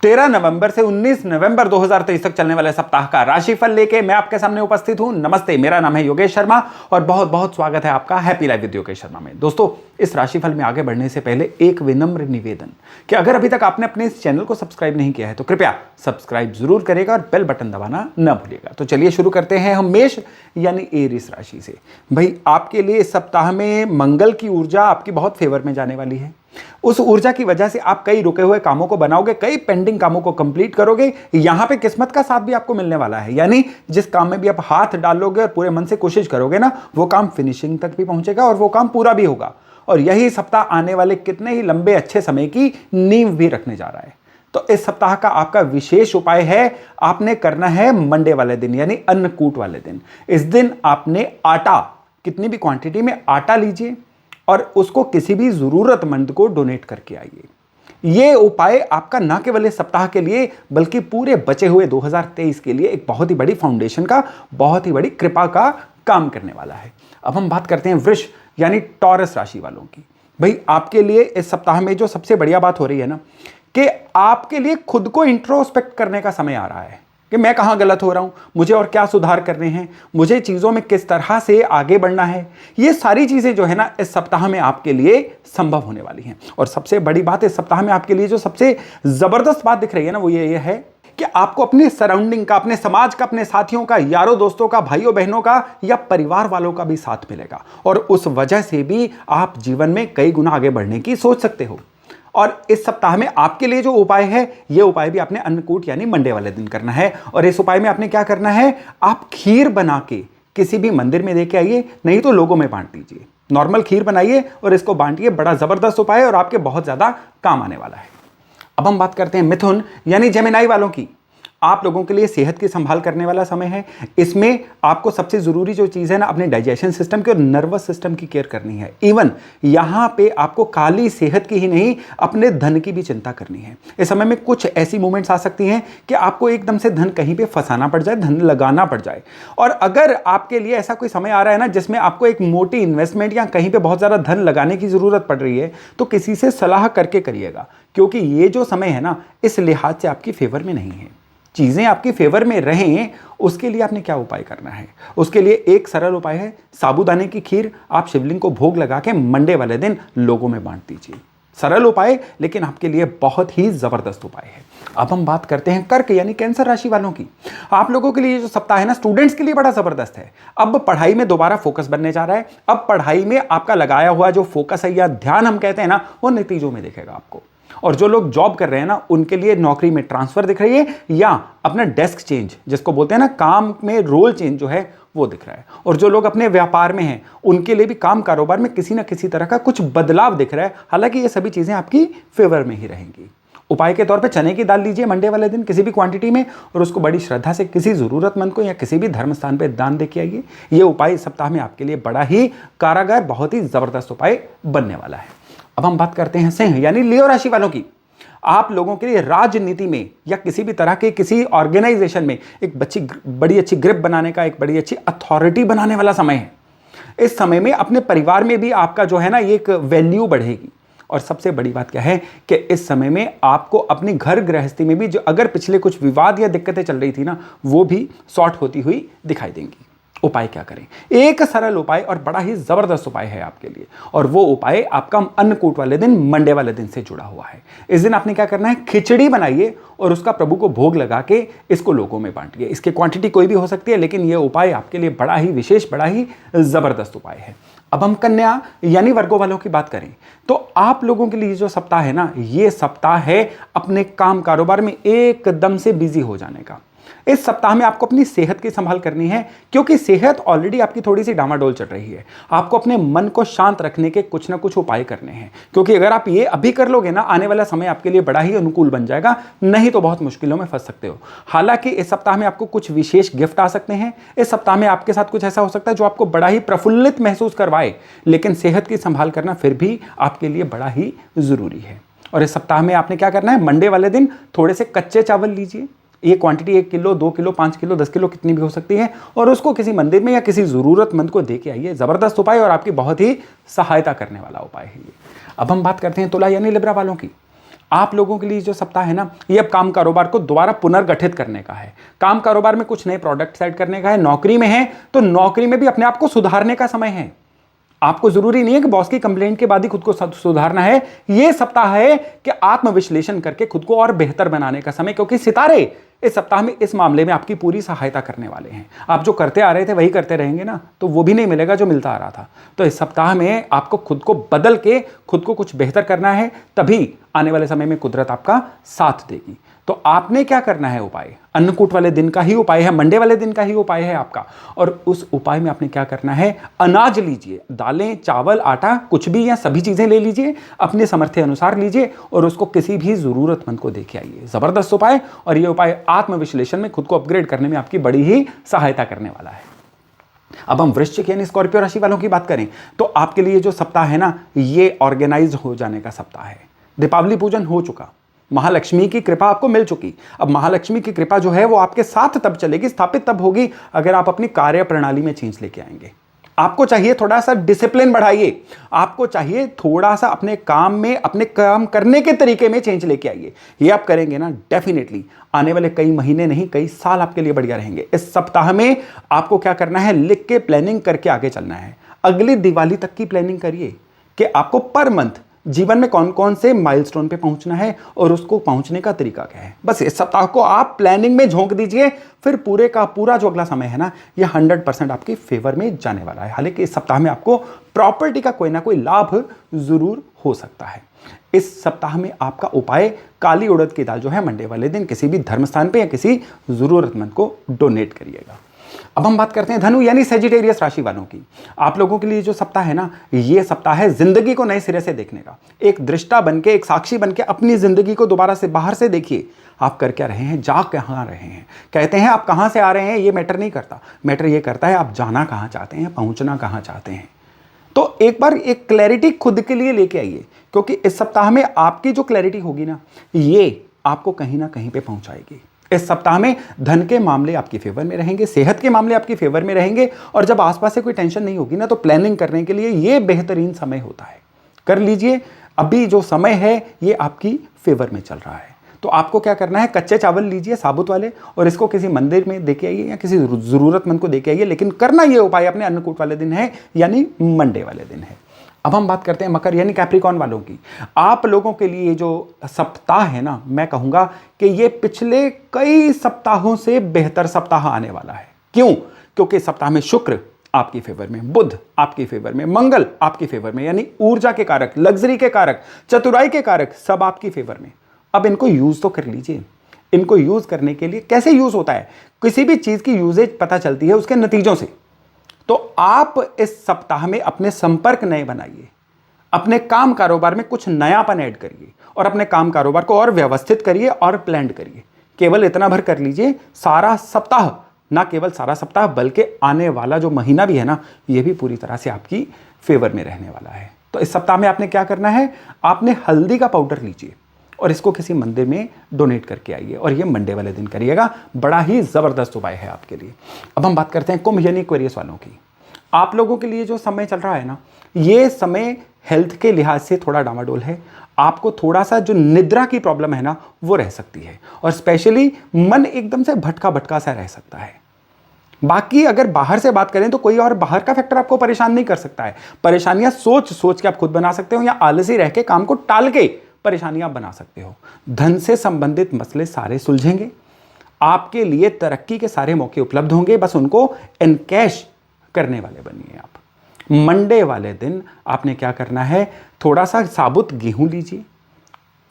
13 नवंबर से 19 नवंबर 2023 तक चलने वाले सप्ताह का राशिफल लेके मैं आपके सामने उपस्थित हूं। नमस्ते, मेरा नाम है योगेश शर्मा और बहुत बहुत स्वागत है आपका happy life with Yogesh Sharma में। दोस्तों, इस राशिफल में आगे बढ़ने से पहले एक विनम्र निवेदन कि अगर अभी तक आपने अपने इस चैनल को सब्सक्राइब नहीं किया है तो कृपया सब्सक्राइब जरूर करेगा और बेल बटन दबाना न भूलिएगा। तो चलिए शुरू करते हैं हम मेष यानी एरिस राशि से। भाई, आपके लिए इस सप्ताह में मंगल की ऊर्जा आपकी बहुत फेवर में जाने वाली है। उस ऊर्जा की वजह से आप कई रुके हुए कामों को बनाओगे, कई पेंडिंग कामों को कंप्लीट करोगे। यहां पे किस्मत का साथ भी आपको मिलने वाला है, यानी जिस काम में भी आप हाथ डालोगे और पूरे मन से कोशिश करोगे ना, वो काम फिनिशिंग तक भी पहुंचेगा और वो काम पूरा भी होगा। और यही सप्ताह आने वाले कितने ही लंबे अच्छे समय की नींव भी रखने जा रहा है। तो इस सप्ताह का आपका विशेष उपाय है, आपने करना है मंडे वाले दिन यानी अन्नकूट वाले दिन। इस दिन आपने आटा, कितनी भी क्वांटिटी में आटा लीजिए और उसको किसी भी जरूरतमंद को डोनेट करके आइए। यह उपाय आपका न केवल इस सप्ताह के लिए बल्कि पूरे बचे हुए 2023 के लिए एक बहुत ही बड़ी फाउंडेशन का, बहुत ही बड़ी कृपा का काम करने वाला है। अब हम बात करते हैं वृष यानी टॉरस राशि वालों की। भाई, आपके लिए इस सप्ताह में जो सबसे बढ़िया बात हो रही है ना, कि आपके लिए खुद को इंट्रोस्पेक्ट करने का समय आ रहा है कि मैं कहां गलत हो रहा हूं, मुझे और क्या सुधार करने हैं, मुझे चीजों में किस तरह से आगे बढ़ना है। ये सारी चीजें जो है ना, इस सप्ताह में आपके लिए संभव होने वाली हैं। और सबसे बड़ी बात इस सप्ताह में आपके लिए जो सबसे जबरदस्त बात दिख रही है ना, वो ये है कि आपको अपने सराउंडिंग का, अपने समाज का, अपने साथियों का, यारों दोस्तों का, भाइयों बहनों का या परिवार वालों का भी साथ मिलेगा। और उस वजह से भी आप जीवन में कई गुना आगे बढ़ने की सोच सकते हो। और इस सप्ताह में आपके लिए जो उपाय है, ये उपाय भी आपने अन्नकूट यानी मंडे वाले दिन करना है। और इस उपाय में आपने क्या करना है, आप खीर बना के किसी भी मंदिर में दे के आइए, नहीं तो लोगों में बांट दीजिए। नॉर्मल खीर बनाइए और इसको बांटिए। बड़ा जबरदस्त उपाय है और आपके बहुत ज्यादा काम आने वाला है। अब हम बात करते हैं मिथुन यानी जेमिनी वालों की। आप लोगों के लिए सेहत की संभाल करने वाला समय है। इसमें आपको सबसे जरूरी जो चीज है ना, अपने डाइजेशन सिस्टम की और नर्वस सिस्टम की केयर करनी है। इवन यहां पे आपको खाली सेहत की ही नहीं, अपने धन की भी चिंता करनी है। इस समय में कुछ ऐसी मूवमेंट्स आ सकती हैं कि आपको एकदम से धन कहीं पे फंसाना पड़ जाए, धन लगाना पड़ जाए। और अगर आपके लिए ऐसा कोई समय आ रहा है ना, जिसमें आपको एक मोटी इन्वेस्टमेंट या कहीं पे बहुत ज्यादा धन लगाने की जरूरत पड़ रही है, तो किसी से सलाह करके करिएगा, क्योंकि ये जो समय है ना, इस लिहाज से आपकी फेवर में नहीं है। चीजें आपकी फेवर में रहें, उसके लिए आपने क्या उपाय करना है? उसके लिए एक सरल उपाय है, साबूदाने की खीर आप शिवलिंग को भोग लगा के मंडे वाले दिन लोगों में बांट दीजिए। सरल उपाय, लेकिन आपके लिए बहुत ही जबरदस्त उपाय है। अब हम बात करते हैं कर्क यानी कैंसर राशि वालों की। आप लोगों के लिए जो सप्ताह है ना, स्टूडेंट्स के लिए बड़ा जबरदस्त है। अब पढ़ाई में दोबारा फोकस बनने जा रहा है। अब पढ़ाई में आपका लगाया हुआ जो फोकस है या ध्यान हम कहते हैं ना, वो नतीजों में दिखेगा आपको। और जो लोग जॉब कर रहे हैं ना, उनके लिए नौकरी में ट्रांसफर दिख रही है या अपना डेस्क चेंज, जिसको बोलते हैं ना, काम में रोल चेंज जो है, वो दिख रहा है। और जो लोग अपने व्यापार में हैं, उनके लिए भी काम कारोबार में किसी ना किसी तरह का कुछ बदलाव दिख रहा है। हालांकि ये सभी चीजें आपकी फेवर में ही रहेंगी। उपाय के तौर पे चने की दाल लीजिए मंडे वाले दिन किसी भी क्वांटिटी में, और उसको बड़ी श्रद्धा से किसी जरूरतमंद को या किसी भी धर्म स्थान पे दान दे के आइए। ये उपाय इस सप्ताह में आपके लिए बड़ा ही कारागार, बहुत ही जबरदस्त उपाय बनने वाला है। अब हम बात करते हैं सिंह यानी लियो राशि वालों की। आप लोगों के लिए राजनीति में या किसी भी तरह के किसी ऑर्गेनाइजेशन में एक बड़ी अच्छी ग्रिप बनाने का, एक बड़ी अच्छी अथॉरिटी बनाने वाला समय है। इस समय में अपने परिवार में भी आपका जो है ना, ये एक वैल्यू बढ़ेगी। और सबसे बड़ी बात क्या है कि इस समय में आपको अपनी घर गृहस्थी में भी जो अगर पिछले कुछ विवाद या दिक्कतें चल रही थी ना, वो भी सॉर्ट होती हुई दिखाई देंगी। उपाय क्या करें? एक सरल उपाय और बड़ा ही जबरदस्त उपाय है आपके लिए, और वो उपाय आपका अन्नकूट वाले दिन, मंडे वाले दिन से जुड़ा हुआ है। इस दिन आपने क्या करना है, खिचड़ी बनाइए और उसका प्रभु को भोग लगा के इसको लोगों में बांटिए। इसकी क्वांटिटी कोई भी हो सकती है, लेकिन यह उपाय आपके लिए बड़ा ही विशेष, बड़ा ही जबरदस्त उपाय है। अब हम कन्या यानी वर्गो वालों की बात करें तो आप लोगों के लिए जो सप्ताह है ना, ये सप्ताह है अपने काम कारोबार में एकदम से बिजी हो जाने का। इस सप्ताह में आपको अपनी सेहत की संभाल करनी है, क्योंकि सेहत ऑलरेडी आपकी थोड़ी सी डामाडोल चल रही है। आपको अपने मन को शांत रखने के कुछ ना कुछ उपाय करने हैं, क्योंकि अगर आप ये अभी कर लोगे ना, आने वाला समय आपके लिए बड़ा ही अनुकूल बन जाएगा, नहीं तो बहुत मुश्किलों में फंस सकते हो। हालांकि इस सप्ताह में आपको कुछ विशेष गिफ्ट आ सकते हैं। इस सप्ताह में आपके साथ कुछ ऐसा हो सकता है जो आपको बड़ा ही प्रफुल्लित महसूस करवाए, लेकिन सेहत की संभाल करना फिर भी आपके लिए बड़ा ही जरूरी है। और इस सप्ताह में आपने क्या करना है, मंडे वाले दिन थोड़े से कच्चे चावल लीजिए। ये quantity 1 kilo, 2 kilo, 5 kilo, 10 kilo कितनी भी हो सकती है, और उसको किसी मंदिर में या किसी जरूरतमंद को दे के आइए। जबरदस्त उपाय और आपकी बहुत ही सहायता करने वाला उपाय है ये। अब हम बात करते हैं तुला यानी लिब्रा वालों की। आप लोगों के लिए जो सप्ताह है ना, ये अब काम कारोबार को दोबारा पुनर्गठित करने का है। काम कारोबार में कुछ नए प्रोडक्ट सेट करने का है। नौकरी में है तो नौकरी में भी अपने आप को सुधारने का समय है। आपको जरूरी नहीं है कि बॉस की कंप्लेंट के बाद ही खुद को सुधारना है। यह सप्ताह है कि आत्मविश्लेषण करके खुद को और बेहतर बनाने का समय, क्योंकि सितारे इस सप्ताह में इस मामले में आपकी पूरी सहायता करने वाले हैं। आप जो करते आ रहे थे वही करते रहेंगे ना, तो वो भी नहीं मिलेगा जो मिलता आ रहा था। तो इस सप्ताह में आपको खुद को बदल के खुद को कुछ बेहतर करना है, तभी आने वाले समय में कुदरत आपका साथ देगी। तो आपने क्या करना है उपाय, अन्नकूट वाले दिन का ही उपाय है, मंडे वाले दिन का ही उपाय है आपका। और उस उपाय में आपने क्या करना है, अनाज लीजिए, दालें, चावल, आटा, कुछ भी या सभी चीजें ले लीजिए, अपने सामर्थ्य अनुसार लीजिए और उसको किसी भी जरूरतमंद को देके आइए। जबरदस्त उपाय, और यह उपाय आत्मविश्लेषण में खुद को अपग्रेड करने में आपकी बड़ी ही सहायता करने वाला है। अब हम वृश्चिक यानी स्कॉर्पियो राशि वालों की बात करें तो आपके लिए जो सप्ताह है ना, ये ऑर्गेनाइज हो जाने का सप्ताह है। दीपावली पूजन हो चुका, महालक्ष्मी की कृपा आपको मिल चुकी। अब महालक्ष्मी की कृपा जो है वो आपके साथ तब चलेगी, स्थापित तब होगी अगर आप अपनी कार्य प्रणाली में चेंज लेके आएंगे। आपको चाहिए थोड़ा सा डिसिप्लिन बढ़ाइए, आपको चाहिए थोड़ा सा अपने काम में, अपने काम करने के तरीके में चेंज लेके आइए। ये आप करेंगे ना, डेफिनेटली आने वाले कई महीने नहीं कई साल आपके लिए बढ़िया रहेंगे। इस सप्ताह में आपको क्या करना है, लिख के प्लानिंग करके आगे चलना है। अगली दिवाली तक की प्लानिंग करिए कि आपको पर मंथ जीवन में कौन कौन से माइलस्टोन पे पहुंचना है और उसको पहुंचने का तरीका क्या है। बस इस सप्ताह को आप प्लानिंग में झोंक दीजिए, फिर पूरे का पूरा जो अगला समय है ना, ये 100% आपके फेवर में जाने वाला है। हालांकि इस सप्ताह में आपको प्रॉपर्टी का कोई ना कोई लाभ जरूर हो सकता है। इस सप्ताह में आपका उपाय, काली उड़द की दाल जो है मंडे वाले दिन किसी भी धर्म स्थान पे या किसी जरूरतमंद को डोनेट करिएगा। अब हम बात करते हैं धनु यानी सेजिटेरियस राशि वालों की। आप लोगों के लिए जो सप्ताह है ना, ये सप्ताह है जिंदगी को नए सिरे से देखने का। एक दृष्टा बनके, एक साक्षी बनके अपनी जिंदगी को दोबारा से बाहर से देखिए। आप कर क्या रहे हैं, जा कहां रहे हैं। कहते हैं आप कहां से आ रहे हैं ये मैटर नहीं करता, मैटर ये करता है आप जाना कहां चाहते हैं, पहुंचना कहां चाहते हैं। तो एक बार एक क्लैरिटी खुद के लिए लेके आइए, क्योंकि इस सप्ताह में आपकी जो क्लैरिटी होगी ना, ये आपको कहीं ना कहीं पे पहुंचाएगी। इस सप्ताह में धन के मामले आपके फेवर में रहेंगे, सेहत के मामले आपके फेवर में रहेंगे, और जब आसपास से कोई टेंशन नहीं होगी ना, तो प्लानिंग करने के लिए ये बेहतरीन समय होता है। कर लीजिए, अभी जो समय है ये आपकी फेवर में चल रहा है। तो आपको क्या करना है, कच्चे चावल लीजिए साबुत वाले, और इसको किसी मंदिर में देके आइए या किसी जरूरतमंद को देके आइए, लेकिन करना ये उपाय अपने अन्नकूट वाले दिन है, यानी मंडे वाले दिन है। अब हम बात करते हैं मकर यानी कैप्रिकॉर्न वालों की। आप लोगों के लिए जो सप्ताह है ना, मैं कहूंगा कि ये पिछले कई सप्ताहों से बेहतर सप्ताह आने वाला है। क्यों? क्योंकि सप्ताह में शुक्र आपकी फेवर में, बुध आपकी फेवर में, मंगल आपकी फेवर में, यानी ऊर्जा के कारक, लग्जरी के कारक, चतुराई के कारक सब आपकी फेवर में। अब इनको यूज तो कर लीजिए। इनको यूज करने के लिए कैसे यूज होता है, किसी भी चीज की यूजेज पता चलती है उसके नतीजों से। तो आप इस सप्ताह में अपने संपर्क नए बनाइए, अपने काम कारोबार में कुछ नयापन ऐड करिए, और अपने काम कारोबार को और व्यवस्थित करिए और प्लान करिए। केवल इतना भर कर लीजिए, सारा सप्ताह, ना केवल सारा सप्ताह बल्कि आने वाला जो महीना भी है ना, यह भी पूरी तरह से आपकी फेवर में रहने वाला है। तो इस सप्ताह में आपने क्या करना है, आपने हल्दी का पाउडर लीजिए और इसको किसी मंदिर में डोनेट करके आइए, और ये मंडे वाले दिन करिएगा। बड़ा ही जबरदस्त उपाय है आपके लिए। अब हम बात करते हैं कुंभ यानी एक्वेरियस वालों की। आप लोगों के लिए जो समय चल रहा है ना, ये समय हेल्थ के लिहाज से थोड़ा डामाडोल है। आपको थोड़ा सा जो निद्रा की प्रॉब्लम है ना, वो रह सकती है, और स्पेशली मन एकदम से भटका भटका सा रह सकता है। बाकी अगर बाहर से बात करें तो कोई और बाहर का फैक्टर आपको परेशान नहीं कर सकता है। परेशानियां सोच सोच के आप खुद बना सकते हो, या आलसी रह के काम को टाल के परेशानियां बना सकते हो। धन से संबंधित मसले सारे सुलझेंगे, आपके लिए तरक्की के सारे मौके उपलब्ध होंगे, बस उनको एनकैश करने वाले बनिए आप। मंडे वाले दिन आपने क्या करना है, थोड़ा सा साबुत गेहूं लीजिए,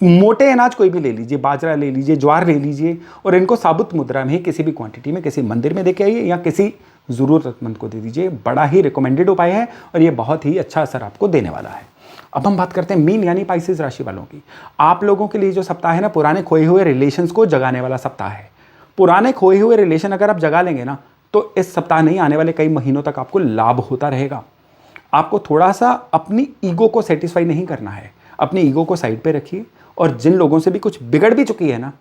मोटे अनाज कोई भी ले लीजिए, बाजरा ले लीजिए, ज्वार ले लीजिए, और इनको साबुत मुद्रा में किसी भी क्वांटिटी में किसी मंदिर में देके आइए या किसी जरूरतमंद को दे दीजिए। बड़ा ही रिकमेंडेड उपाय है और ये बहुत ही अच्छा असर आपको देने वाला है। अब हम बात करते हैं मीन यानी पाइसेस राशि वालों की। आप लोगों के लिए जो सप्ताह है ना, पुराने खोए हुए रिलेशंस को जगाने वाला सप्ताह है। पुराने खोए हुए रिलेशन अगर आप जगा लेंगे ना, तो इस सप्ताह नहीं, आने वाले कई महीनों तक आपको लाभ होता रहेगा। आपको थोड़ा सा अपनी ईगो को सेटिस्फाई नहीं करना है, अपनी ईगो को साइड पे रखिए, और जिन लोगों से भी कुछ बिगड़ भी चुकी है ना,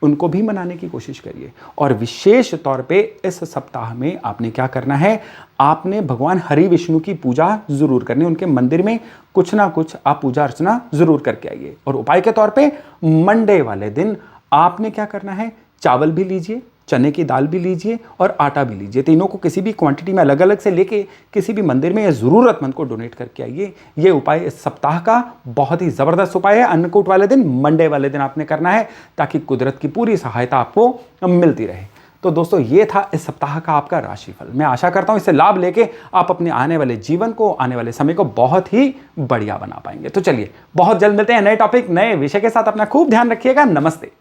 उनको भी मनाने की कोशिश करिए। और विशेष तौर पे इस सप्ताह में आपने क्या करना है, आपने भगवान हरि विष्णु की पूजा जरूर करनी है। उनके मंदिर में कुछ ना कुछ आप पूजा अर्चना जरूर करके आइए। और उपाय के तौर पे मंडे वाले दिन आपने क्या करना है, चावल भी लीजिए, चने की दाल भी लीजिए और आटा भी लीजिए। तीनों को किसी भी क्वांटिटी में अलग अलग से लेके किसी भी मंदिर में या ज़रूरतमंद को डोनेट करके आइए। ये उपाय इस सप्ताह का बहुत ही ज़बरदस्त उपाय है। अन्नकूट वाले दिन, मंडे वाले दिन आपने करना है, ताकि कुदरत की पूरी सहायता आपको मिलती रहे। तो दोस्तों, ये था इस सप्ताह का आपका राशिफल। मैं आशा करता हूं इससे लाभ लेके आप अपने आने वाले जीवन को, आने वाले समय को बहुत ही बढ़िया बना पाएंगे। तो चलिए, बहुत जल्द मिलते हैं नए टॉपिक, नए विषय के साथ। अपना खूब ध्यान रखिएगा। नमस्ते।